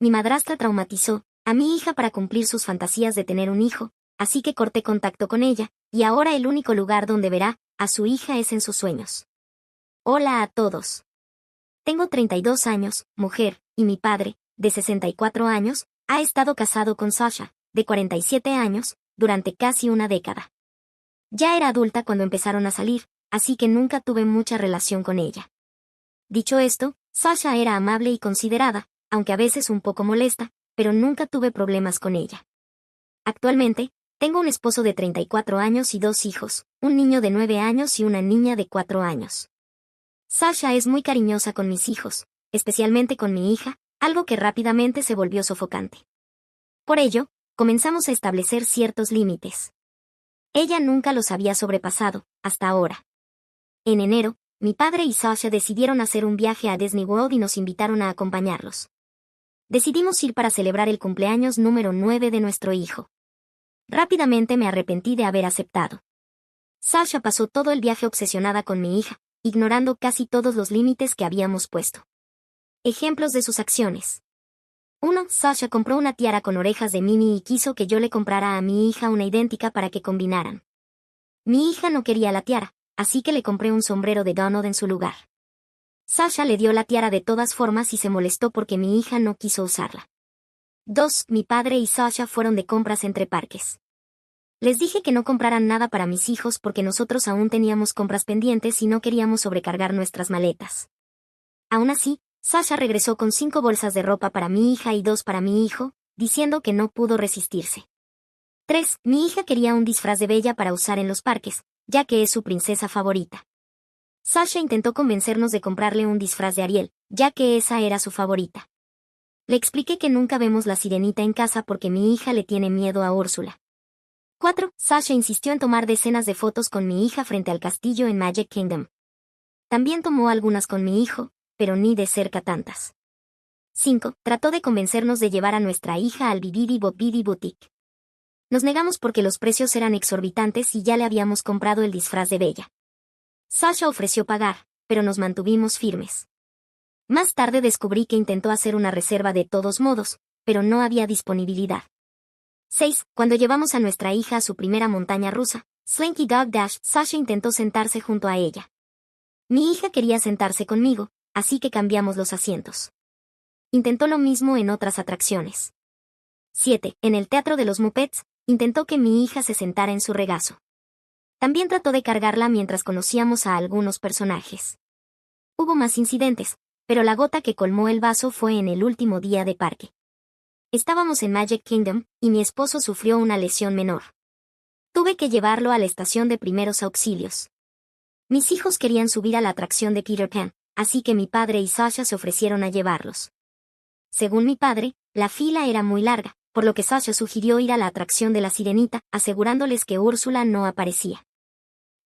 Mi madrastra traumatizó a mi hija para cumplir sus fantasías de tener un hijo, así que corté contacto con ella, y ahora el único lugar donde verá a su hija es en sus sueños. Hola a todos. Tengo 32 años, mujer, y mi padre, de 64 años, ha estado casado con Sasha, de 47 años, durante casi una década. Ya era adulta cuando empezaron a salir, así que nunca tuve mucha relación con ella. Dicho esto, Sasha era amable y considerada, aunque a veces un poco molesta, pero nunca tuve problemas con ella. Actualmente, tengo un esposo de 34 años y 2 hijos, un niño de 9 años y una niña de 4 años. Sasha es muy cariñosa con mis hijos, especialmente con mi hija, algo que rápidamente se volvió sofocante. Por ello, comenzamos a establecer ciertos límites. Ella nunca los había sobrepasado, hasta ahora. En enero, mi padre y Sasha decidieron hacer un viaje a Disney World y nos invitaron a acompañarlos. Decidimos ir para celebrar el cumpleaños número 9 de nuestro hijo. Rápidamente me arrepentí de haber aceptado. Sasha pasó todo el viaje obsesionada con mi hija, ignorando casi todos los límites que habíamos puesto. Ejemplos de sus acciones. 1. Sasha compró una tiara con orejas de Minnie y quiso que yo le comprara a mi hija una idéntica para que combinaran. Mi hija no quería la tiara, así que le compré un sombrero de Donald en su lugar. Sasha le dio la tiara de todas formas y se molestó porque mi hija no quiso usarla. 2. Mi padre y Sasha fueron de compras entre parques. Les dije que no compraran nada para mis hijos porque nosotros aún teníamos compras pendientes y no queríamos sobrecargar nuestras maletas. Aún así, Sasha regresó con 5 bolsas de ropa para mi hija y 2 para mi hijo, diciendo que no pudo resistirse. 3. Mi hija quería un disfraz de Bella para usar en los parques, ya que es su princesa favorita. Sasha intentó convencernos de comprarle un disfraz de Ariel, ya que esa era su favorita. Le expliqué que nunca vemos la sirenita en casa porque mi hija le tiene miedo a Úrsula. 4. Sasha insistió en tomar decenas de fotos con mi hija frente al castillo en Magic Kingdom. También tomó algunas con mi hijo, pero ni de cerca tantas. 5. Trató de convencernos de llevar a nuestra hija al Bibidi Bobbidi Boutique. Nos negamos porque los precios eran exorbitantes y ya le habíamos comprado el disfraz de Bella. Sasha ofreció pagar, pero nos mantuvimos firmes. Más tarde descubrí que intentó hacer una reserva de todos modos, pero no había disponibilidad. 6. Cuando llevamos a nuestra hija a su primera montaña rusa, Slinky Dog Dash, Sasha intentó sentarse junto a ella. Mi hija quería sentarse conmigo, así que cambiamos los asientos. Intentó lo mismo en otras atracciones. 7. En el Teatro de los Muppets, intentó que mi hija se sentara en su regazo. También trató de cargarla mientras conocíamos a algunos personajes. Hubo más incidentes, pero la gota que colmó el vaso fue en el último día de parque. Estábamos en Magic Kingdom, y mi esposo sufrió una lesión menor. Tuve que llevarlo a la estación de primeros auxilios. Mis hijos querían subir a la atracción de Peter Pan, así que mi padre y Sasha se ofrecieron a llevarlos. Según mi padre, la fila era muy larga, por lo que Sasha sugirió ir a la atracción de la sirenita, asegurándoles que Úrsula no aparecía.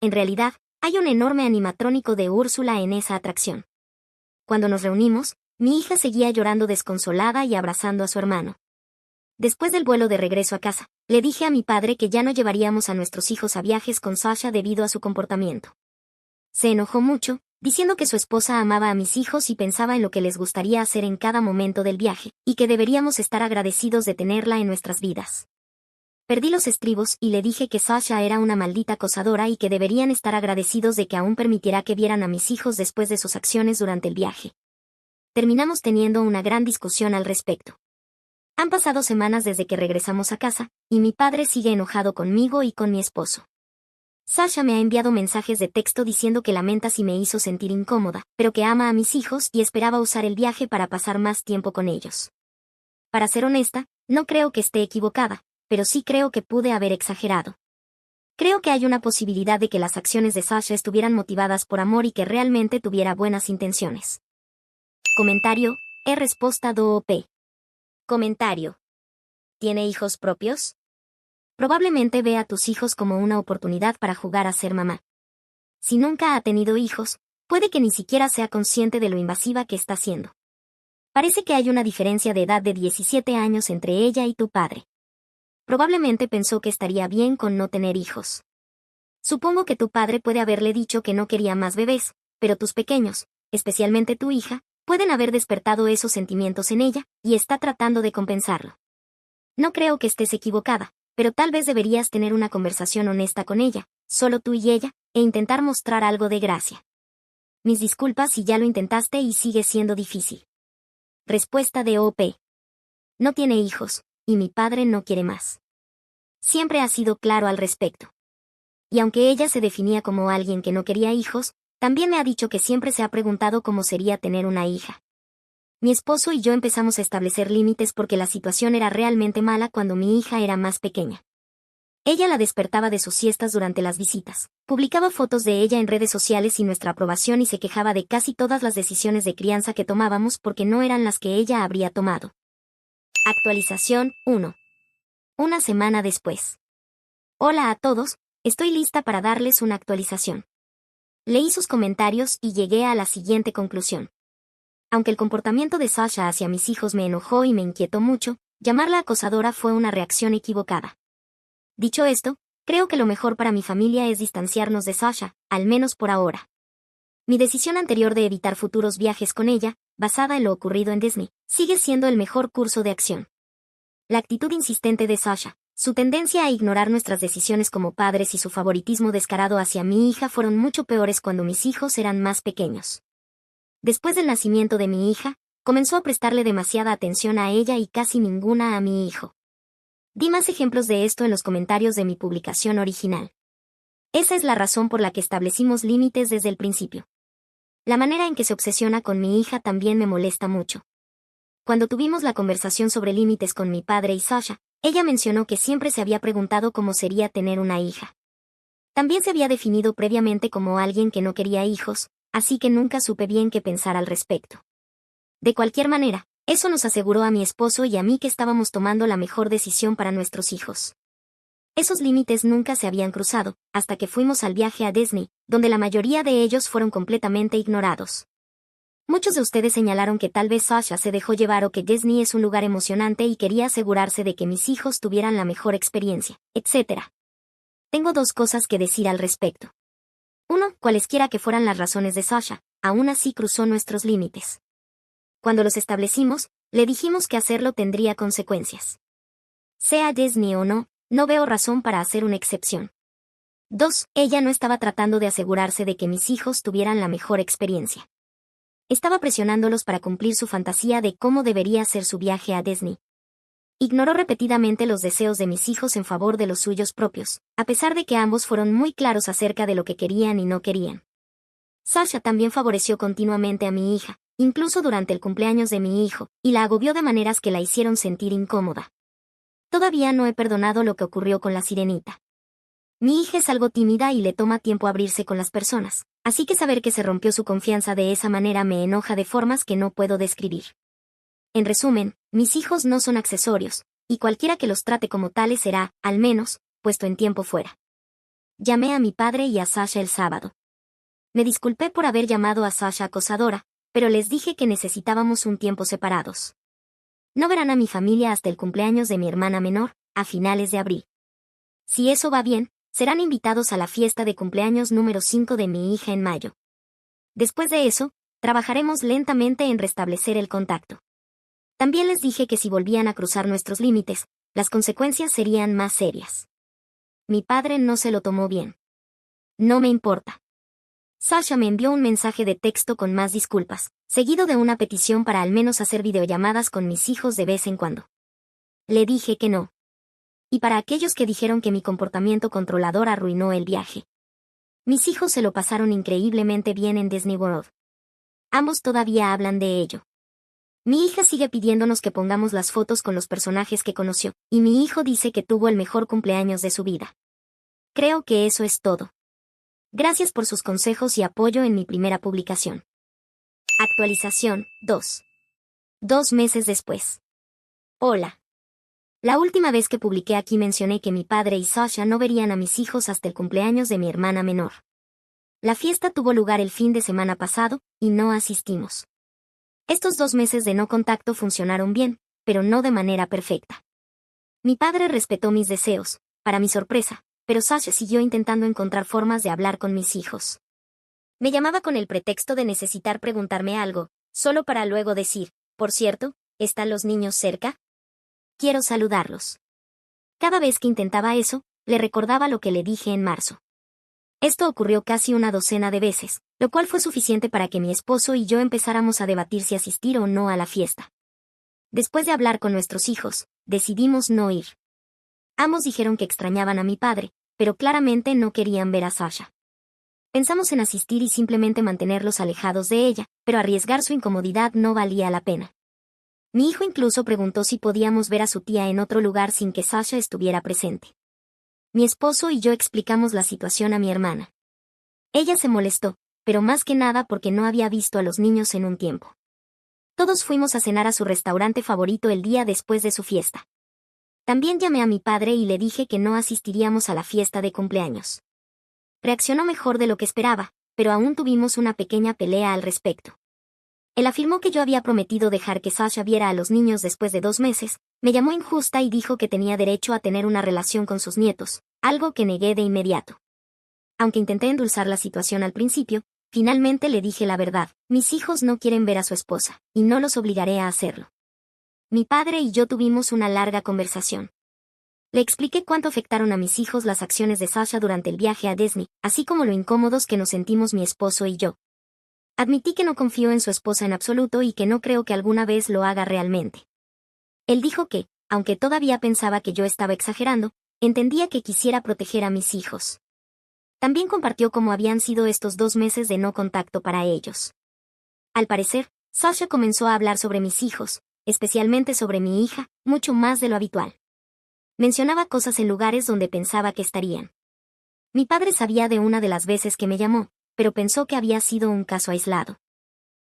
En realidad, hay un enorme animatrónico de Úrsula en esa atracción. Cuando nos reunimos, mi hija seguía llorando desconsolada y abrazando a su hermano. Después del vuelo de regreso a casa, le dije a mi padre que ya no llevaríamos a nuestros hijos a viajes con Sasha debido a su comportamiento. Se enojó mucho, diciendo que su esposa amaba a mis hijos y pensaba en lo que les gustaría hacer en cada momento del viaje, y que deberíamos estar agradecidos de tenerla en nuestras vidas. Perdí los estribos y le dije que Sasha era una maldita acosadora y que deberían estar agradecidos de que aún permitiera que vieran a mis hijos después de sus acciones durante el viaje. Terminamos teniendo una gran discusión al respecto. Han pasado semanas desde que regresamos a casa, y mi padre sigue enojado conmigo y con mi esposo. Sasha me ha enviado mensajes de texto diciendo que lamenta si me hizo sentir incómoda, pero que ama a mis hijos y esperaba usar el viaje para pasar más tiempo con ellos. Para ser honesta, no creo que esté equivocada, pero sí creo que pude haber exagerado. Creo que hay una posibilidad de que las acciones de Sasha estuvieran motivadas por amor y que realmente tuviera buenas intenciones. Comentario, respuesta do P. Comentario. ¿Tiene hijos propios? Probablemente ve a tus hijos como una oportunidad para jugar a ser mamá. Si nunca ha tenido hijos, puede que ni siquiera sea consciente de lo invasiva que está siendo. Parece que hay una diferencia de edad de 17 años entre ella y tu padre. Probablemente pensó que estaría bien con no tener hijos. Supongo que tu padre puede haberle dicho que no quería más bebés, pero tus pequeños, especialmente tu hija, Pueden haber despertado esos sentimientos en ella, y está tratando de compensarlo. No creo que estés equivocada, pero tal vez deberías tener una conversación honesta con ella, solo tú y ella, e intentar mostrar algo de gracia. Mis disculpas si ya lo intentaste y sigue siendo difícil. Respuesta de OP. No tiene hijos, y mi padre no quiere más. Siempre ha sido claro al respecto. Y aunque ella se definía como alguien que no quería hijos, también me ha dicho que siempre se ha preguntado cómo sería tener una hija. Mi esposo y yo empezamos a establecer límites porque la situación era realmente mala cuando mi hija era más pequeña. Ella la despertaba de sus siestas durante las visitas, publicaba fotos de ella en redes sociales sin nuestra aprobación y se quejaba de casi todas las decisiones de crianza que tomábamos porque no eran las que ella habría tomado. Actualización 1. Una semana después. Hola a todos, estoy lista para darles una actualización. Leí sus comentarios y llegué a la siguiente conclusión. Aunque el comportamiento de Sasha hacia mis hijos me enojó y me inquietó mucho, llamarla acosadora fue una reacción equivocada. Dicho esto, creo que lo mejor para mi familia es distanciarnos de Sasha, al menos por ahora. Mi decisión anterior de evitar futuros viajes con ella, basada en lo ocurrido en Disney, sigue siendo el mejor curso de acción. La actitud insistente de Sasha, su tendencia a ignorar nuestras decisiones como padres y su favoritismo descarado hacia mi hija fueron mucho peores cuando mis hijos eran más pequeños. Después del nacimiento de mi hija, comenzó a prestarle demasiada atención a ella y casi ninguna a mi hijo. Di más ejemplos de esto en los comentarios de mi publicación original. Esa es la razón por la que establecimos límites desde el principio. La manera en que se obsesiona con mi hija también me molesta mucho. Cuando tuvimos la conversación sobre límites con mi padre y Sasha, ella mencionó que siempre se había preguntado cómo sería tener una hija. También se había definido previamente como alguien que no quería hijos, así que nunca supe bien qué pensar al respecto. De cualquier manera, eso nos aseguró a mi esposo y a mí que estábamos tomando la mejor decisión para nuestros hijos. Esos límites nunca se habían cruzado, hasta que fuimos al viaje a Disney, donde la mayoría de ellos fueron completamente ignorados. Muchos de ustedes señalaron que tal vez Sasha se dejó llevar o que Disney es un lugar emocionante y quería asegurarse de que mis hijos tuvieran la mejor experiencia, etc. Tengo dos cosas que decir al respecto. 1. Cualesquiera que fueran las razones de Sasha, aún así cruzó nuestros límites. Cuando los establecimos, le dijimos que hacerlo tendría consecuencias. Sea Disney o no, no veo razón para hacer una excepción. 2. Ella no estaba tratando de asegurarse de que mis hijos tuvieran la mejor experiencia. Estaba presionándolos para cumplir su fantasía de cómo debería ser su viaje a Disney. Ignoró repetidamente los deseos de mis hijos en favor de los suyos propios, a pesar de que ambos fueron muy claros acerca de lo que querían y no querían. Sasha también favoreció continuamente a mi hija, incluso durante el cumpleaños de mi hijo, y la agobió de maneras que la hicieron sentir incómoda. Todavía no he perdonado lo que ocurrió con la sirenita. Mi hija es algo tímida y le toma tiempo abrirse con las personas, así que saber que se rompió su confianza de esa manera me enoja de formas que no puedo describir. En resumen, mis hijos no son accesorios, y cualquiera que los trate como tales será, al menos, puesto en tiempo fuera. Llamé a mi padre y a Sasha el sábado. Me disculpé por haber llamado a Sasha acosadora, pero les dije que necesitábamos un tiempo separados. No verán a mi familia hasta el cumpleaños de mi hermana menor, a finales de abril. Si eso va bien, serán invitados a la fiesta de cumpleaños número 5 de mi hija en mayo. Después de eso, trabajaremos lentamente en restablecer el contacto. También les dije que si volvían a cruzar nuestros límites, las consecuencias serían más serias. Mi padre no se lo tomó bien. No me importa. Sasha me envió un mensaje de texto con más disculpas, seguido de una petición para al menos hacer videollamadas con mis hijos de vez en cuando. Le dije que no. Y para aquellos que dijeron que mi comportamiento controlador arruinó el viaje. Mis hijos se lo pasaron increíblemente bien en Disney World. Ambos todavía hablan de ello. Mi hija sigue pidiéndonos que pongamos las fotos con los personajes que conoció, y mi hijo dice que tuvo el mejor cumpleaños de su vida. Creo que eso es todo. Gracias por sus consejos y apoyo en mi primera publicación. Actualización 2. 2 meses después. Hola. La última vez que publiqué aquí mencioné que mi padre y Sasha no verían a mis hijos hasta el cumpleaños de mi hermana menor. La fiesta tuvo lugar el fin de semana pasado, y no asistimos. Estos 2 meses de no contacto funcionaron bien, pero no de manera perfecta. Mi padre respetó mis deseos, para mi sorpresa, pero Sasha siguió intentando encontrar formas de hablar con mis hijos. Me llamaba con el pretexto de necesitar preguntarme algo, solo para luego decir, por cierto, ¿están los niños cerca? Quiero saludarlos. Cada vez que intentaba eso, le recordaba lo que le dije en marzo. Esto ocurrió casi una docena de veces, lo cual fue suficiente para que mi esposo y yo empezáramos a debatir si asistir o no a la fiesta. Después de hablar con nuestros hijos, decidimos no ir. Ambos dijeron que extrañaban a mi padre, pero claramente no querían ver a Sasha. Pensamos en asistir y simplemente mantenerlos alejados de ella, pero arriesgar su incomodidad no valía la pena. Mi hijo incluso preguntó si podíamos ver a su tía en otro lugar sin que Sasha estuviera presente. Mi esposo y yo explicamos la situación a mi hermana. Ella se molestó, pero más que nada porque no había visto a los niños en un tiempo. Todos fuimos a cenar a su restaurante favorito el día después de su fiesta. También llamé a mi padre y le dije que no asistiríamos a la fiesta de cumpleaños. Reaccionó mejor de lo que esperaba, pero aún tuvimos una pequeña pelea al respecto. Él afirmó que yo había prometido dejar que Sasha viera a los niños después de 2 meses, me llamó injusta y dijo que tenía derecho a tener una relación con sus nietos, algo que negué de inmediato. Aunque intenté endulzar la situación al principio, finalmente le dije la verdad, mis hijos no quieren ver a su esposa, y no los obligaré a hacerlo. Mi padre y yo tuvimos una larga conversación. Le expliqué cuánto afectaron a mis hijos las acciones de Sasha durante el viaje a Disney, así como lo incómodos que nos sentimos mi esposo y yo. Admití que no confío en su esposa en absoluto y que no creo que alguna vez lo haga realmente. Él dijo que, aunque todavía pensaba que yo estaba exagerando, entendía que quisiera proteger a mis hijos. También compartió cómo habían sido estos 2 meses de no contacto para ellos. Al parecer, Sasha comenzó a hablar sobre mis hijos, especialmente sobre mi hija, mucho más de lo habitual. Mencionaba cosas en lugares donde pensaba que estarían. Mi padre sabía de una de las veces que me llamó, pero pensó que había sido un caso aislado.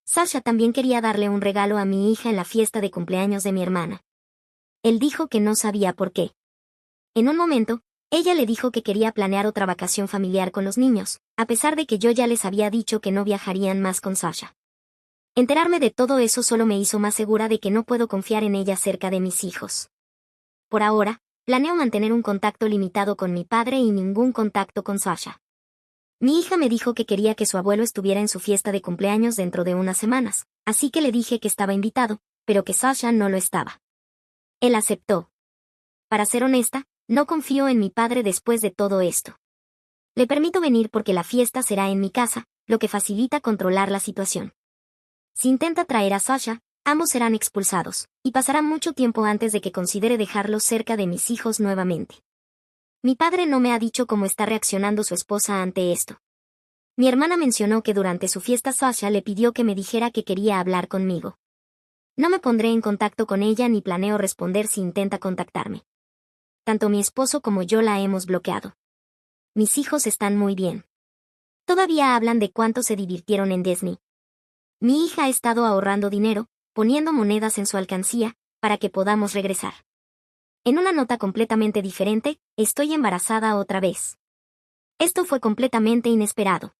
Sasha también quería darle un regalo a mi hija en la fiesta de cumpleaños de mi hermana. Él dijo que no sabía por qué. En un momento, ella le dijo que quería planear otra vacación familiar con los niños, a pesar de que yo ya les había dicho que no viajarían más con Sasha. Enterarme de todo eso solo me hizo más segura de que no puedo confiar en ella cerca de mis hijos. Por ahora, planeo mantener un contacto limitado con mi padre y ningún contacto con Sasha. Mi hija me dijo que quería que su abuelo estuviera en su fiesta de cumpleaños dentro de unas semanas, así que le dije que estaba invitado, pero que Sasha no lo estaba. Él aceptó. Para ser honesta, no confío en mi padre después de todo esto. Le permito venir porque la fiesta será en mi casa, lo que facilita controlar la situación. Si intenta traer a Sasha, ambos serán expulsados, y pasará mucho tiempo antes de que considere dejarlos cerca de mis hijos nuevamente. Mi padre no me ha dicho cómo está reaccionando su esposa ante esto. Mi hermana mencionó que durante su fiesta Sasha le pidió que me dijera que quería hablar conmigo. No me pondré en contacto con ella ni planeo responder si intenta contactarme. Tanto mi esposo como yo la hemos bloqueado. Mis hijos están muy bien. Todavía hablan de cuánto se divirtieron en Disney. Mi hija ha estado ahorrando dinero, poniendo monedas en su alcancía, para que podamos regresar. En una nota completamente diferente, estoy embarazada otra vez. Esto fue completamente inesperado.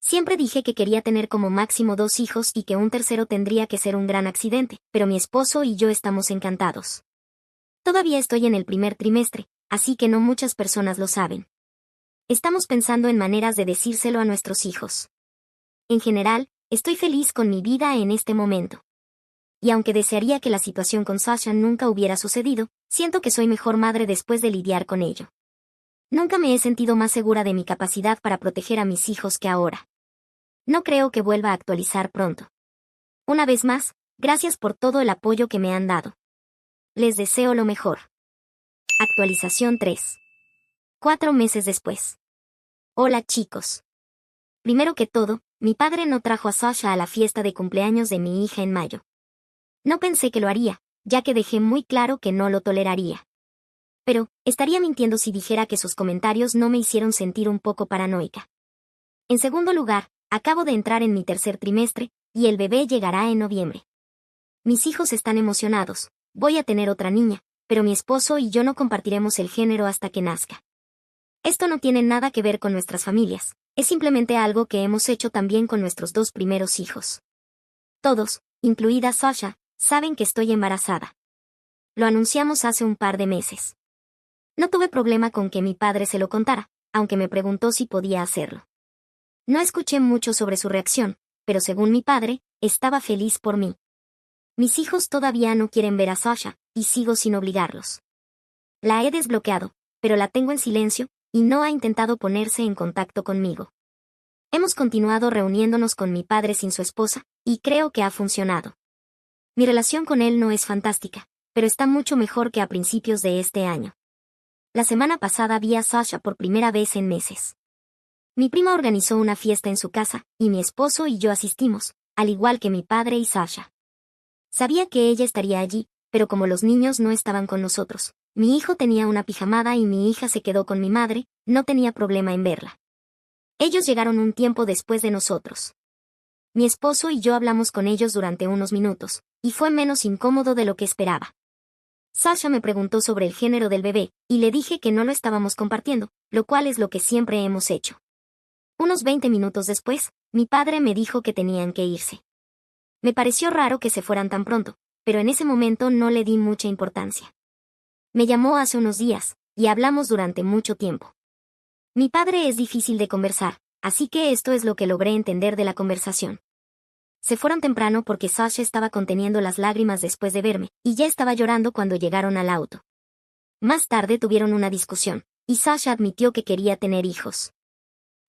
Siempre dije que quería tener como máximo 2 hijos y que un tercero tendría que ser un gran accidente, pero mi esposo y yo estamos encantados. Todavía estoy en el primer trimestre, así que no muchas personas lo saben. Estamos pensando en maneras de decírselo a nuestros hijos. En general, estoy feliz con mi vida en este momento. Y aunque desearía que la situación con Sasha nunca hubiera sucedido, siento que soy mejor madre después de lidiar con ello. Nunca me he sentido más segura de mi capacidad para proteger a mis hijos que ahora. No creo que vuelva a actualizar pronto. Una vez más, gracias por todo el apoyo que me han dado. Les deseo lo mejor. Actualización 3. 4 meses después. Hola chicos. Primero que todo, mi padre no trajo a Sasha a la fiesta de cumpleaños de mi hija en mayo. No pensé que lo haría, ya que dejé muy claro que no lo toleraría. Pero, estaría mintiendo si dijera que sus comentarios no me hicieron sentir un poco paranoica. En segundo lugar, acabo de entrar en mi tercer trimestre, y el bebé llegará en noviembre. Mis hijos están emocionados, voy a tener otra niña, pero mi esposo y yo no compartiremos el género hasta que nazca. Esto no tiene nada que ver con nuestras familias, es simplemente algo que hemos hecho también con nuestros 2 primeros hijos. Todos, incluida Sasha, saben que estoy embarazada. Lo anunciamos hace un par de meses. No tuve problema con que mi padre se lo contara, aunque me preguntó si podía hacerlo. No escuché mucho sobre su reacción, pero según mi padre, estaba feliz por mí. Mis hijos todavía no quieren ver a Sasha, y sigo sin obligarlos. La he desbloqueado, pero la tengo en silencio, y no ha intentado ponerse en contacto conmigo. Hemos continuado reuniéndonos con mi padre sin su esposa, y creo que ha funcionado. Mi relación con él no es fantástica, pero está mucho mejor que a principios de este año. La semana pasada vi a Sasha por primera vez en meses. Mi prima organizó una fiesta en su casa, y mi esposo y yo asistimos, al igual que mi padre y Sasha. Sabía que ella estaría allí, pero como los niños no estaban con nosotros, mi hijo tenía una pijamada y mi hija se quedó con mi madre, no tenía problema en verla. Ellos llegaron un tiempo después de nosotros. Mi esposo y yo hablamos con ellos durante unos minutos, y fue menos incómodo de lo que esperaba. Sasha me preguntó sobre el género del bebé, y le dije que no lo estábamos compartiendo, lo cual es lo que siempre hemos hecho. Unos 20 minutos después, mi padre me dijo que tenían que irse. Me pareció raro que se fueran tan pronto, pero en ese momento no le di mucha importancia. Me llamó hace unos días, y hablamos durante mucho tiempo. Mi padre es difícil de conversar, así que esto es lo que logré entender de la conversación. Se fueron temprano porque Sasha estaba conteniendo las lágrimas después de verme, y ya estaba llorando cuando llegaron al auto. Más tarde tuvieron una discusión, y Sasha admitió que quería tener hijos.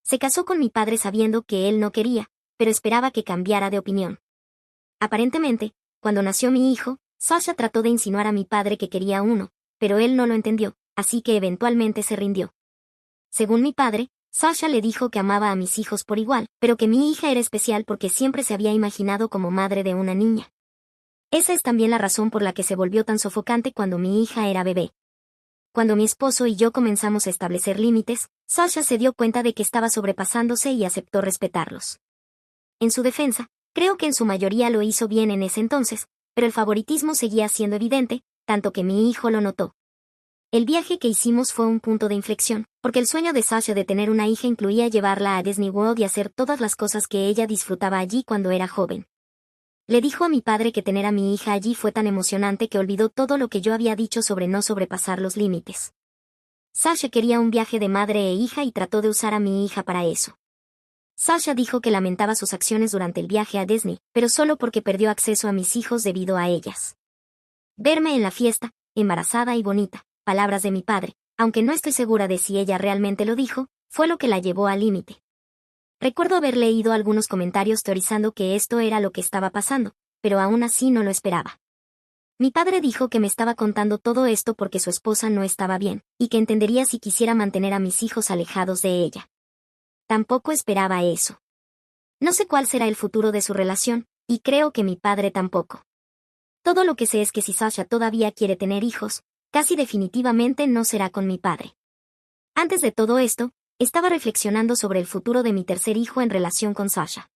Se casó con mi padre sabiendo que él no quería, pero esperaba que cambiara de opinión. Aparentemente, cuando nació mi hijo, Sasha trató de insinuar a mi padre que quería uno, pero él no lo entendió, así que eventualmente se rindió. Según mi padre, Sasha le dijo que amaba a mis hijos por igual, pero que mi hija era especial porque siempre se había imaginado como madre de una niña. Esa es también la razón por la que se volvió tan sofocante cuando mi hija era bebé. Cuando mi esposo y yo comenzamos a establecer límites, Sasha se dio cuenta de que estaba sobrepasándose y aceptó respetarlos. En su defensa, creo que en su mayoría lo hizo bien en ese entonces, pero el favoritismo seguía siendo evidente, tanto que mi hijo lo notó. El viaje que hicimos fue un punto de inflexión, porque el sueño de Sasha de tener una hija incluía llevarla a Disney World y hacer todas las cosas que ella disfrutaba allí cuando era joven. Le dijo a mi padre que tener a mi hija allí fue tan emocionante que olvidó todo lo que yo había dicho sobre no sobrepasar los límites. Sasha quería un viaje de madre e hija y trató de usar a mi hija para eso. Sasha dijo que lamentaba sus acciones durante el viaje a Disney, pero solo porque perdió acceso a mis hijos debido a ellas. Verme en la fiesta, embarazada y bonita, palabras de mi padre, aunque no estoy segura de si ella realmente lo dijo, fue lo que la llevó al límite. Recuerdo haber leído algunos comentarios teorizando que esto era lo que estaba pasando, pero aún así no lo esperaba. Mi padre dijo que me estaba contando todo esto porque su esposa no estaba bien, y que entendería si quisiera mantener a mis hijos alejados de ella. Tampoco esperaba eso. No sé cuál será el futuro de su relación, y creo que mi padre tampoco. Todo lo que sé es que si Sasha todavía quiere tener hijos, casi definitivamente no será con mi padre. Antes de todo esto, estaba reflexionando sobre el futuro de mi tercer hijo en relación con Sasha.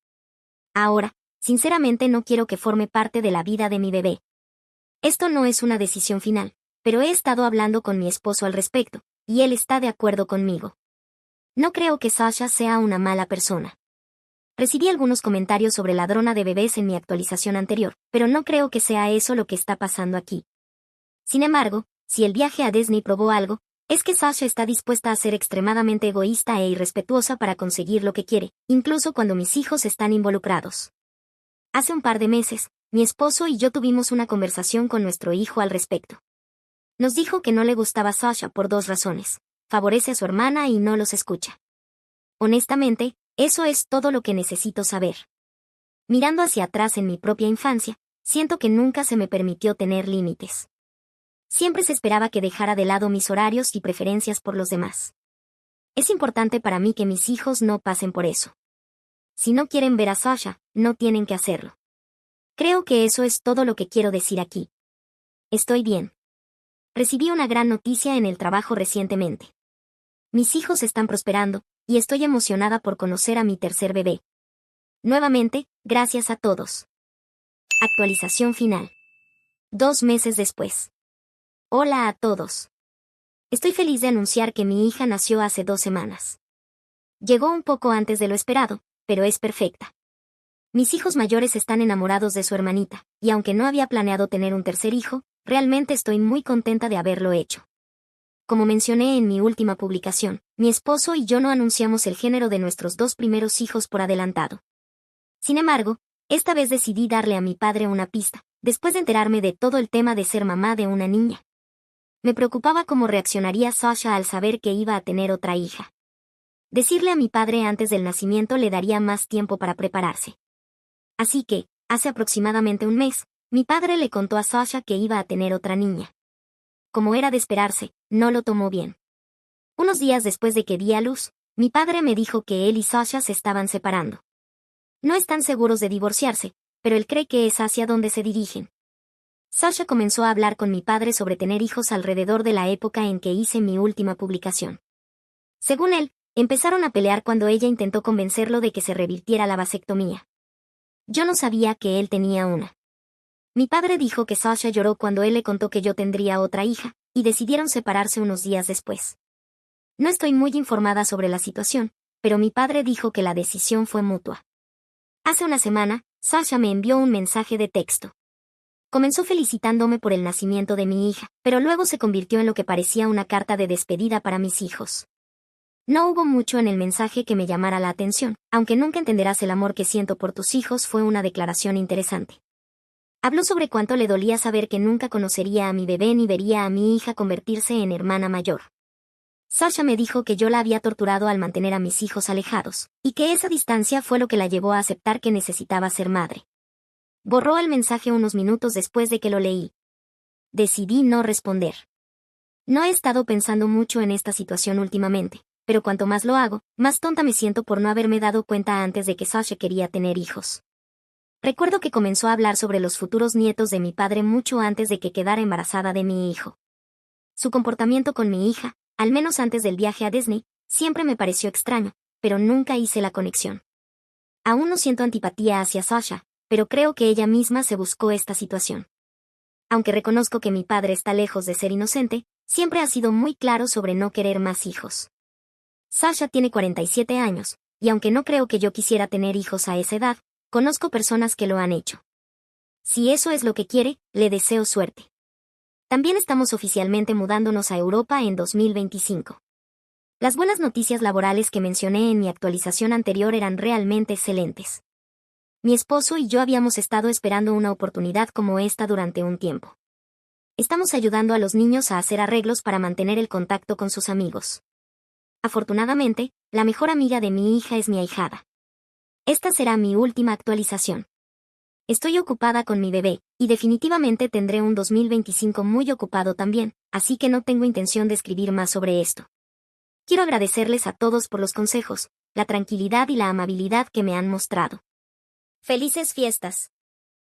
Ahora, sinceramente no quiero que forme parte de la vida de mi bebé. Esto no es una decisión final, pero he estado hablando con mi esposo al respecto, y él está de acuerdo conmigo. No creo que Sasha sea una mala persona. Recibí algunos comentarios sobre ladrona de bebés en mi actualización anterior, pero no creo que sea eso lo que está pasando aquí. Sin embargo, si el viaje a Disney probó algo, es que Sasha está dispuesta a ser extremadamente egoísta e irrespetuosa para conseguir lo que quiere, incluso cuando mis hijos están involucrados. Hace un par de meses, mi esposo y yo tuvimos una conversación con nuestro hijo al respecto. Nos dijo que no le gustaba Sasha por dos razones: favorece a su hermana y no los escucha. Honestamente, eso es todo lo que necesito saber. Mirando hacia atrás en mi propia infancia, siento que nunca se me permitió tener límites. Siempre se esperaba que dejara de lado mis horarios y preferencias por los demás. Es importante para mí que mis hijos no pasen por eso. Si no quieren ver a Sasha, no tienen que hacerlo. Creo que eso es todo lo que quiero decir aquí. Estoy bien. Recibí una gran noticia en el trabajo recientemente. Mis hijos están prosperando, y estoy emocionada por conocer a mi tercer bebé. Nuevamente, gracias a todos. Actualización final. 2 meses después. Hola a todos. Estoy feliz de anunciar que mi hija nació hace 2 semanas. Llegó un poco antes de lo esperado, pero es perfecta. Mis hijos mayores están enamorados de su hermanita, y aunque no había planeado tener un tercer hijo, realmente estoy muy contenta de haberlo hecho. Como mencioné en mi última publicación, mi esposo y yo no anunciamos el género de nuestros 2 primeros hijos por adelantado. Sin embargo, Esta vez decidí darle a mi padre una pista, después de enterarme de todo el tema de ser mamá de una niña. Me preocupaba cómo reaccionaría Sasha al saber que iba a tener otra hija. Decirle a mi padre antes del nacimiento le daría más tiempo para prepararse. Así que, hace aproximadamente un mes, mi padre le contó a Sasha que iba a tener otra niña. Como era de esperarse, no lo tomó bien. Unos días después de que di a luz, mi padre me dijo que él y Sasha se estaban separando. No están seguros de divorciarse, pero él cree que es hacia donde se dirigen. Sasha comenzó a hablar con mi padre sobre tener hijos alrededor de la época en que hice mi última publicación. Según él, empezaron a pelear cuando ella intentó convencerlo de que se revirtiera la vasectomía. Yo no sabía que él tenía una. Mi padre dijo que Sasha lloró cuando él le contó que yo tendría otra hija, y decidieron separarse unos días después. No estoy muy informada sobre la situación, pero mi padre dijo que la decisión fue mutua. Hace una semana, Sasha me envió un mensaje de texto. Comenzó felicitándome por el nacimiento de mi hija, pero luego se convirtió en lo que parecía una carta de despedida para mis hijos. No hubo mucho en el mensaje que me llamara la atención, aunque nunca entenderás el amor que siento por tus hijos fue una declaración interesante. Habló sobre cuánto le dolía saber que nunca conocería a mi bebé ni vería a mi hija convertirse en hermana mayor. Sasha me dijo que yo la había torturado al mantener a mis hijos alejados, y que esa distancia fue lo que la llevó a aceptar que necesitaba ser madre. Borró el mensaje unos minutos después de que lo leí. Decidí no responder. No he estado pensando mucho en esta situación últimamente, pero cuanto más lo hago, más tonta me siento por no haberme dado cuenta antes de que Sasha quería tener hijos. Recuerdo que comenzó a hablar sobre los futuros nietos de mi padre mucho antes de que quedara embarazada de mi hijo. Su comportamiento con mi hija, al menos antes del viaje a Disney, siempre me pareció extraño, pero nunca hice la conexión. Aún no siento antipatía hacia Sasha, pero creo que ella misma se buscó esta situación. Aunque reconozco que mi padre está lejos de ser inocente, siempre ha sido muy claro sobre no querer más hijos. Sasha tiene 47 años, y aunque no creo que yo quisiera tener hijos a esa edad, conozco personas que lo han hecho. Si eso es lo que quiere, le deseo suerte. También estamos oficialmente mudándonos a Europa en 2025. Las buenas noticias laborales que mencioné en mi actualización anterior eran realmente excelentes. Mi esposo y yo habíamos estado esperando una oportunidad como esta durante un tiempo. Estamos ayudando a los niños a hacer arreglos para mantener el contacto con sus amigos. Afortunadamente, la mejor amiga de mi hija es mi ahijada. Esta será mi última actualización. Estoy ocupada con mi bebé, y definitivamente tendré un 2025 muy ocupado también, así que no tengo intención de escribir más sobre esto. Quiero agradecerles a todos por los consejos, la tranquilidad y la amabilidad que me han mostrado. ¡Felices fiestas!